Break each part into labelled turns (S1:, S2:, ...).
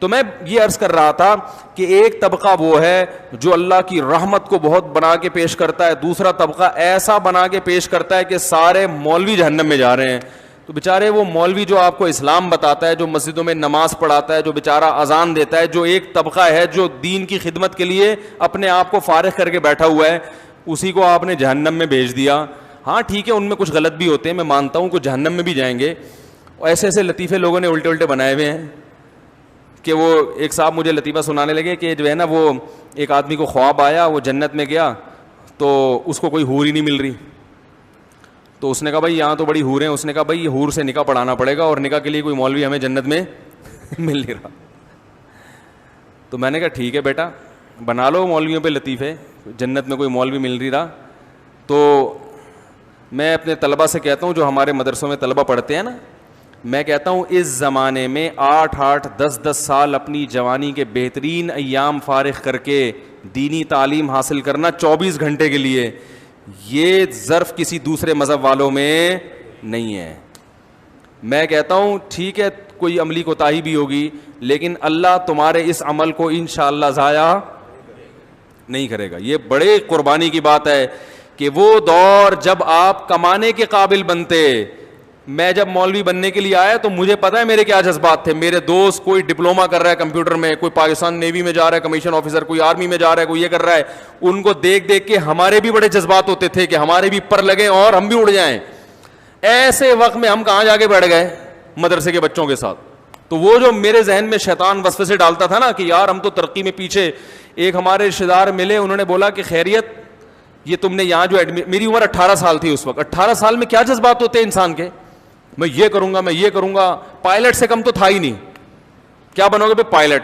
S1: تو میں یہ عرض کر رہا تھا کہ ایک طبقہ وہ ہے جو اللہ کی رحمت کو بہت بنا کے پیش کرتا ہے, دوسرا طبقہ ایسا بنا کے پیش کرتا ہے کہ سارے مولوی جہنم میں جا رہے ہیں. تو بیچارے وہ مولوی جو آپ کو اسلام بتاتا ہے, جو مسجدوں میں نماز پڑھاتا ہے, جو بیچارہ اذان دیتا ہے, جو ایک طبقہ ہے جو دین کی خدمت کے لیے اپنے آپ کو فارغ کر کے بیٹھا ہوا ہے, اسی کو آپ نے جہنم میں بھیج دیا. ہاں ٹھیک ہے, ان میں کچھ غلط بھی ہوتے ہیں, میں مانتا ہوں کہ جہنم میں بھی جائیں گے. ایسے ایسے لطیفے لوگوں نے الٹے الٹے بنائے ہوئے ہیں کہ وہ ایک صاحب مجھے لطیفہ سنانے لگے کہ جو ہے نا وہ ایک آدمی کو خواب آیا, وہ جنت میں گیا تو اس کو کوئی حور ہی نہیں مل رہی. تو اس نے کہا بھائی یہاں تو بڑی حور ہیں. اس نے کہا بھائی یہ حور سے نکاح پڑھانا پڑے گا, اور نکاح کے لیے کوئی مولوی ہمیں جنت میں مل نہیں رہا. تو میں نے کہا ٹھیک ہے بیٹا, بنا لو مولویوں پہ لطیفے, جنت میں کوئی مولوی مل نہیں رہا. تو میں اپنے طلبہ سے کہتا ہوں, جو ہمارے مدرسوں میں طلبہ پڑھتے ہیں نا, میں کہتا ہوں اس زمانے میں 8-8 10-10 سال اپنی جوانی کے بہترین ایام فارغ کر کے دینی تعلیم حاصل کرنا 24 گھنٹے کے لیے, یہ ظرف کسی دوسرے مذہب والوں میں نہیں ہے. میں کہتا ہوں ٹھیک ہے کوئی عملی کوتاہی بھی ہوگی, لیکن اللہ تمہارے اس عمل کو انشاءاللہ ضائع نہیں کرے گا. یہ بڑے قربانی کی بات ہے کہ وہ دور جب آپ کمانے کے قابل بنتے. میں جب مولوی بننے کے لیے آیا تو مجھے پتا ہے میرے کیا جذبات تھے. میرے دوست کوئی ڈپلوما کر رہا ہے کمپیوٹر میں, کوئی پاکستان نیوی میں جا رہا ہے کمیشن آفیسر, کوئی آرمی میں جا رہا ہے, کوئی یہ کر رہا ہے. ان کو دیکھ دیکھ کے ہمارے بھی بڑے جذبات ہوتے تھے کہ ہمارے بھی پر لگیں اور ہم بھی اڑ جائیں. ایسے وقت میں ہم کہاں جا کے بیٹھ گئے مدرسے کے بچوں کے ساتھ. تو وہ جو میرے ذہن میں شیطان وسوسے سے ڈالتا تھا نا کہ یار ہم تو ترقی میں پیچھے. ایک ہمارے رشتے دار ملے, انہوں نے بولا کہ خیریت یہ تم نے یہاں جو میری عمر 18 سال تھی اس وقت. 18 سال میں کیا جذبات ہوتے ہیں انسان کے, میں یہ کروں گا, میں یہ کروں گا. پائلٹ سے کم تو تھا ہی نہیں. کیا بنو گے بھائی پائلٹ؟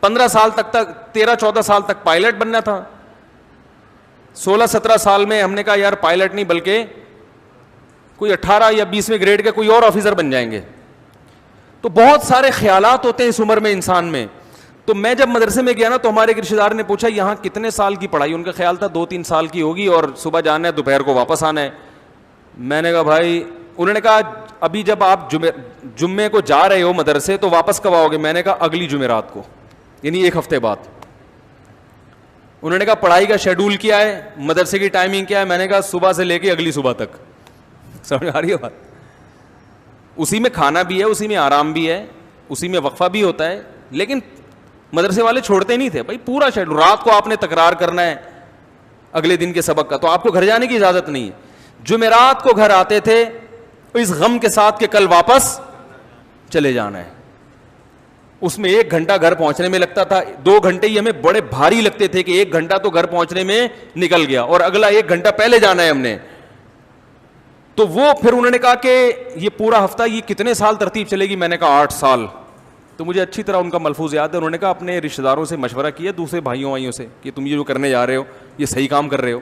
S1: 15 سال تک 13-14 سال تک پائلٹ بننا تھا. 16-17 سال میں ہم نے کہا یار پائلٹ نہیں بلکہ کوئی 18 یا 20ویں گریڈ کے کوئی اور آفیسر بن جائیں گے. تو بہت سارے خیالات ہوتے ہیں اس عمر میں انسان میں. تو میں جب مدرسے میں گیا نا تو ہمارے ایک رشتے دار نے پوچھا یہاں کتنے سال کی پڑھائی؟ ان کا خیال تھا 2-3 سال کی ہوگی اور صبح جانا ہے دوپہر کو واپس آنا ہے. میں نے کہا بھائی, انہوں نے کہا ابھی جب آپ جمعے کو جا رہے ہو مدرسے تو واپس کب آؤ گے؟ میں نے کہا اگلی جمعرات کو, یعنی 1 ہفتے بعد. انہوں نے کہا پڑھائی کا شیڈول کیا ہے, مدرسے کی ٹائمنگ کیا ہے؟ میں نے کہا صبح سے لے کے اگلی صبح تک. سمجھ آ رہی ہے بات؟ اسی میں کھانا بھی ہے, اسی میں آرام بھی ہے, اسی میں وقفہ بھی ہوتا ہے. لیکن مدرسے والے چھوڑتے نہیں تھے بھائی, پورا شیڈول. رات کو آپ نے تکرار کرنا ہے اگلے دن کے سبق کا, تو آپ کو گھر جانے کی اجازت نہیں ہے. جمعرات کو گھر آتے تھے اس غم کے ساتھ کہ کل واپس چلے جانا ہے. اس میں 1 گھنٹہ گھر پہنچنے میں لگتا تھا, 2 گھنٹے ہی ہمیں بڑے بھاری لگتے تھے کہ 1 گھنٹہ تو گھر پہنچنے میں نکل گیا اور اگلا 1 گھنٹہ پہلے جانا ہے ہم نے. تو وہ پھر انہوں نے کہا کہ یہ پورا ہفتہ یہ کتنے سال ترتیب چلے گی؟ میں نے کہا 8 سال. تو مجھے اچھی طرح ان کا ملفوظ یاد ہے. انہوں نے کہا اپنے رشتہ داروں سے مشورہ کیا, دوسرے بھائیوں وائیوں سے, کہ تم یہ جو کرنے جا رہے ہو یہ صحیح کام کر رہے ہو,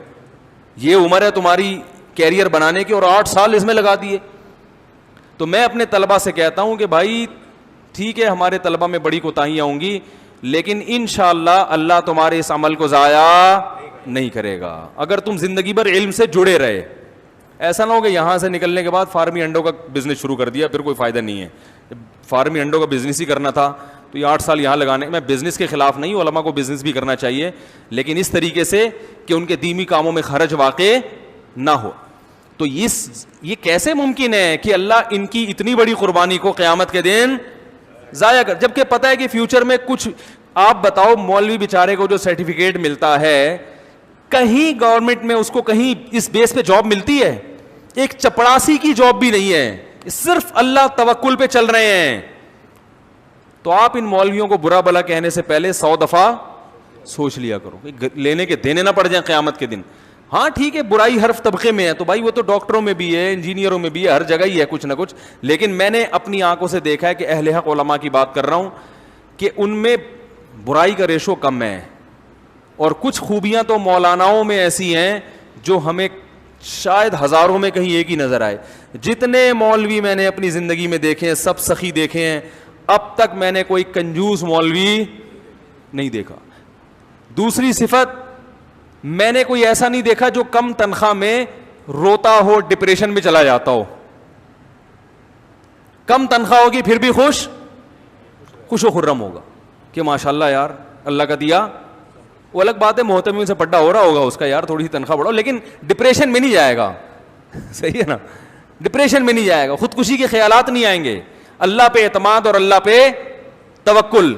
S1: یہ عمر ہے تمہاری کیریئر بنانے کی اور 8 سال اس میں لگا دیے. تو میں اپنے طلبہ سے کہتا ہوں کہ بھائی ٹھیک ہے ہمارے طلبہ میں بڑی کوتاہیاں ہوں گی, لیکن انشاءاللہ اللہ تمہارے اس عمل کو ضائع نہیں کرے گا اگر تم زندگی بھر علم سے جڑے رہے. ایسا نہ ہو کہ یہاں سے نکلنے کے بعد فارمی انڈوں کا بزنس شروع کر دیا, پھر کوئی فائدہ نہیں ہے. فارمی انڈوں کا بزنس ہی کرنا تھا تو یہ 8 سال یہاں لگانے. میں بزنس کے خلاف نہیں ہوں, علماء کو بزنس بھی کرنا چاہیے, لیکن اس طریقے سے کہ ان کے دینی کاموں میں خرچ واقع نہ ہو. تو یہ کیسے ممکن ہے کہ اللہ ان کی اتنی بڑی قربانی کو قیامت کے دن ضائع کر, جبکہ پتہ ہے کہ فیوچر میں کچھ. آپ بتاؤ مولوی بیچارے کو جو سرٹیفکیٹ ملتا ہے کہیں گورنمنٹ میں اس کو کہیں اس بیس پہ جاب ملتی ہے؟ ایک چپڑاسی کی جاب بھی نہیں ہے, صرف اللہ توکل پہ چل رہے ہیں. تو آپ ان مولویوں کو برا بلا کہنے سے پہلے 100 دفعہ سوچ لیا کرو, لینے کے دینے نہ پڑ جائیں قیامت کے دن. ہاں ٹھیک ہے برائی ہر طبقے میں ہے, تو بھائی وہ تو ڈاکٹروں میں بھی ہے, انجینئروں میں بھی ہے, ہر جگہ ہی ہے کچھ نہ کچھ. لیکن میں نے اپنی آنکھوں سے دیکھا ہے کہ اہل حق علماء کی بات کر رہا ہوں کہ ان میں برائی کا ریشو کم ہے, اور کچھ خوبیاں تو مولاناؤں میں ایسی ہیں جو ہمیں شاید ہزاروں میں کہیں ایک ہی نظر آئے. جتنے مولوی میں نے اپنی زندگی میں دیکھے ہیں سب سخی دیکھے ہیں, اب تک میں نے کوئی کنجوس مولوی نہیں دیکھا. دوسری صفت, میں نے کوئی ایسا نہیں دیکھا جو کم تنخواہ میں روتا ہو, ڈپریشن میں چلا جاتا ہو. کم تنخواہ ہوگی پھر بھی خوش, خوش و خرم ہوگا کہ ماشاءاللہ یار اللہ کا دیا. وہ الگ بات ہے محتمین سے پڈا ہو رہا ہوگا اس کا یار تھوڑی سی تنخواہ بڑھاؤ, لیکن ڈپریشن میں نہیں جائے گا. صحیح ہے نا, ڈپریشن میں نہیں جائے گا, خودکشی کے خیالات نہیں آئیں گے. اللہ پہ اعتماد اور اللہ پہ توکل,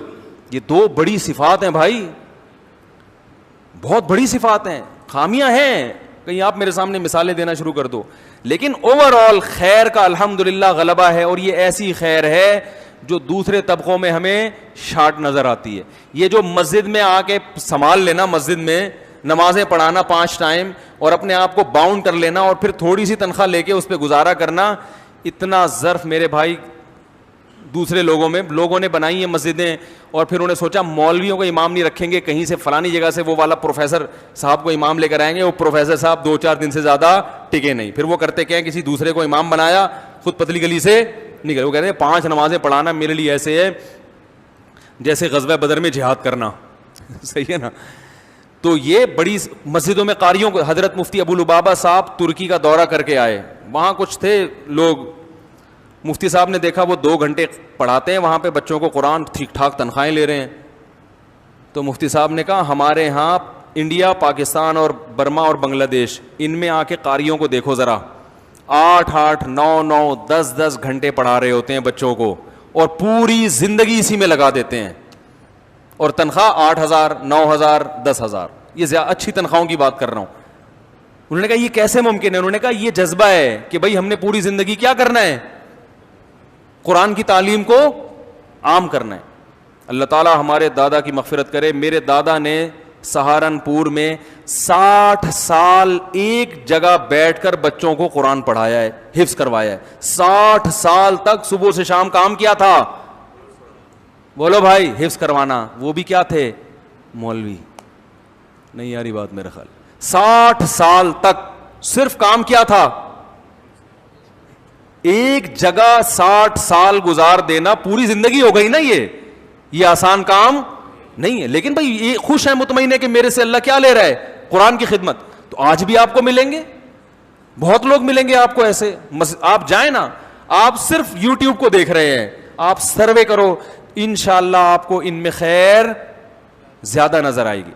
S1: یہ دو بڑی صفات ہیں بھائی, بہت بڑی صفات ہیں. خامیاں ہیں, کہیں آپ میرے سامنے مثالیں دینا شروع کر دو, لیکن اوور آل خیر کا الحمدللہ غلبہ ہے. اور یہ ایسی خیر ہے جو دوسرے طبقوں میں ہمیں شارٹ نظر آتی ہے. یہ جو مسجد میں آ کے سنبھال لینا, مسجد میں نمازیں پڑھانا 5 ٹائم اور اپنے آپ کو باؤنڈ کر لینا اور پھر تھوڑی سی تنخواہ لے کے اس پہ گزارا کرنا, اتنا ظرف میرے بھائی دوسرے لوگوں نے بنائی ہیں مسجدیں, اور پھر انہیں سوچا مولویوں کو امام نہیں رکھیں گے, کہیں سے فلانی جگہ سے وہ والا پروفیسر صاحب کو امام لے کر آئیں گے. وہ پروفیسر صاحب 2-4 دن سے زیادہ ٹکے نہیں, پھر وہ کرتے کیا, کسی دوسرے کو امام بنایا, خود پتلی گلی سے نکلے. وہ کہتے ہیں 5 نمازیں پڑھانا میرے لیے ایسے ہے جیسے غزوہ بدر میں جہاد کرنا. صحیح ہے نا. تو یہ بڑی مسجدوں میں قاریوں کو, حضرت مفتی ابو لبابہ صاحب ترکی کا دورہ کر کے آئے, وہاں کچھ تھے لوگ, مفتی صاحب نے دیکھا وہ 2 گھنٹے پڑھاتے ہیں وہاں پہ بچوں کو قرآن, ٹھیک ٹھاک تنخواہیں لے رہے ہیں. تو مفتی صاحب نے کہا ہمارے ہاں انڈیا, پاکستان اور برما اور بنگلہ دیش, ان میں آ کے قاریوں کو دیکھو ذرا, 8-8, 9-9, 10-10 گھنٹے پڑھا رہے ہوتے ہیں بچوں کو اور پوری زندگی اسی میں لگا دیتے ہیں, اور تنخواہ 8,000, 9,000, 10,000. یہ اچھی تنخواہوں کی بات کر رہا ہوں. انہوں نے کہا یہ کیسے ممکن ہے؟ انہوں نے کہا یہ جذبہ ہے کہ بھائی ہم نے پوری زندگی کیا کرنا ہے, قرآن کی تعلیم کو عام کرنا ہے. اللہ تعالیٰ ہمارے دادا کی مغفرت کرے. میرے دادا نے سہارنپور میں 60 سال ایک جگہ بیٹھ کر بچوں کو قرآن پڑھایا ہے, حفظ کروایا ہے. 60 سال تک صبح سے شام کام کیا تھا. بولو بھائی, حفظ کروانا. وہ بھی کیا تھے, مولوی. نہیں یاری بات میرا خیال. 60 سال تک صرف کام کیا تھا, ایک جگہ 60 سال گزار دینا, پوری زندگی ہو گئی نا. یہ آسان کام نہیں ہے. لیکن بھائی یہ خوش ہے, مطمئن ہے کہ میرے سے اللہ کیا لے رہا ہے, قرآن کی خدمت. تو آج بھی آپ کو ملیں گے, بہت لوگ ملیں گے آپ کو ایسے. آپ جائیں نا, آپ صرف یوٹیوب کو دیکھ رہے ہیں, آپ سروے کرو, انشاءاللہ آپ کو ان میں خیر زیادہ نظر آئے گی.